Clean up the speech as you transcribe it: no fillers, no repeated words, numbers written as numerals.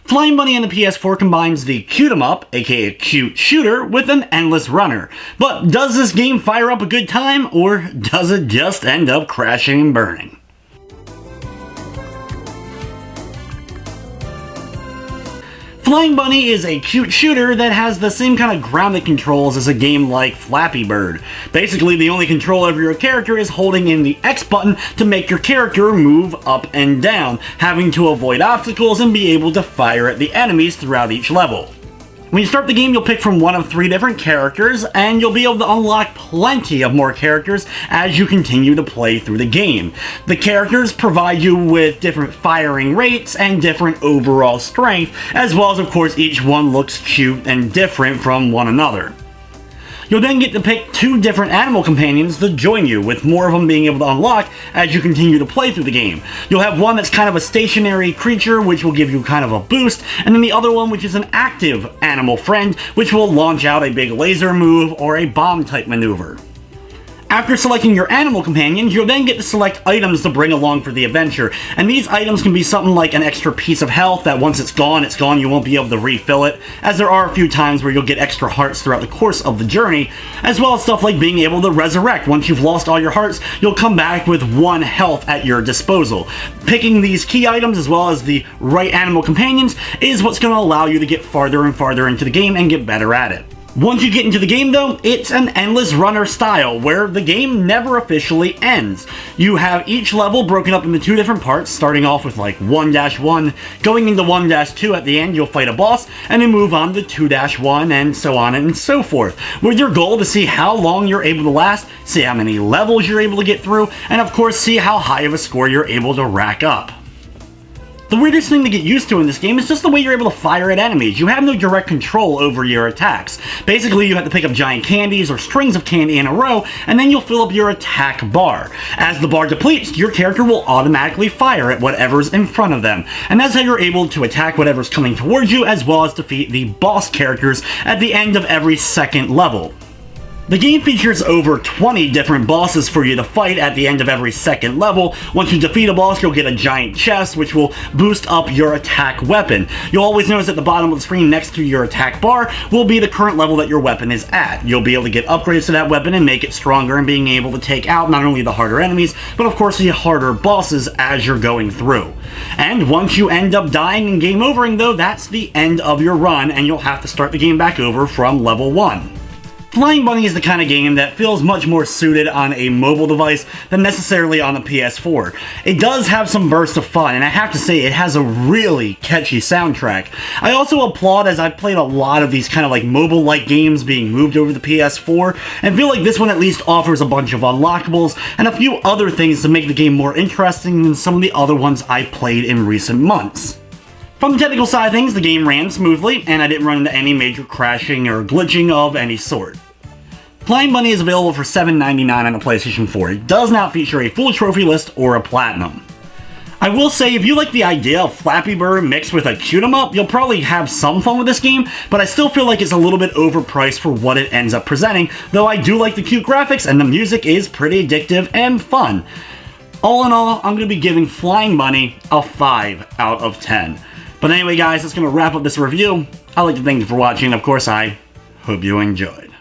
Flying Bunny on the PS4 combines the cute 'em up, aka cute shooter, with an endless runner. But does this game fire up a good time, or does it just end up crashing and burning? Flying Bunny is a cute shooter that has the same kind of grounded controls as a game like Flappy Bird. Basically, the only control over your character is holding in the X button to make your character move up and down, having to avoid obstacles and be able to fire at the enemies throughout each level. When you start the game, you'll pick from one of 3 different characters, and you'll be able to unlock plenty of more characters as you continue to play through the game. The characters provide you with different firing rates and different overall strength, as well as, of course, each one looks cute and different from one another. You'll then get to pick 2 different animal companions to join you, with more of them being able to unlock as you continue to play through the game. You'll have one that's kind of a stationary creature, which will give you kind of a boost, and then the other one which is an active animal friend, which will launch out a big laser move or a bomb type maneuver. After selecting your animal companions, you'll then get to select items to bring along for the adventure, and these items can be something like an extra piece of health that once it's gone, you won't be able to refill it, as there are a few times where you'll get extra hearts throughout the course of the journey, as well as stuff like being able to resurrect. Once you've lost all your hearts, you'll come back with 1 health at your disposal. Picking these key items as well as the right animal companions is what's going to allow you to get farther and farther into the game and get better at it. Once you get into the game though, it's an endless runner style, where the game never officially ends. You have each level broken up into 2 different parts, starting off with like 1-1, going into 1-2 at the end you'll fight a boss, and then move on to 2-1, and so on and so forth, with your goal to see how long you're able to last, see how many levels you're able to get through, and of course see how high of a score you're able to rack up. The weirdest thing to get used to in this game is just the way you're able to fire at enemies. You have no direct control over your attacks. Basically, you have to pick up giant candies or strings of candy in a row, and then you'll fill up your attack bar. As the bar depletes, your character will automatically fire at whatever's in front of them, and that's how you're able to attack whatever's coming towards you, as well as defeat the boss characters at the end of every second level. The game features over 20 different bosses for you to fight at the end of every second level. Once you defeat a boss, you'll get a giant chest, which will boost up your attack weapon. You'll always notice at the bottom of the screen next to your attack bar will be the current level that your weapon is at. You'll be able to get upgrades to that weapon and make it stronger, and being able to take out not only the harder enemies, but of course the harder bosses as you're going through. And once you end up dying and game overing though, that's the end of your run, and you'll have to start the game back over from level 1. Flying Bunny is the kind of game that feels much more suited on a mobile device than necessarily on the PS4. It does have some bursts of fun, and I have to say it has a really catchy soundtrack. I also applaud, as I've played a lot of these kind of like mobile-like games being moved over to the PS4, and feel like this one at least offers a bunch of unlockables and a few other things to make the game more interesting than some of the other ones I played in recent months. From the technical side of things, the game ran smoothly, and I didn't run into any major crashing or glitching of any sort. Flying Bunny is available for $7.99 on the PlayStation 4. It does not feature a full trophy list or a platinum. I will say, if you like the idea of Flappy Bird mixed with a cute 'em up, you'll probably have some fun with this game, but I still feel like it's a little bit overpriced for what it ends up presenting, though I do like the cute graphics and the music is pretty addictive and fun. All in all, I'm going to be giving Flying Bunny a 5 out of 10. But anyway guys, that's going to wrap up this review. I'd like to thank you for watching, and of course I hope you enjoyed.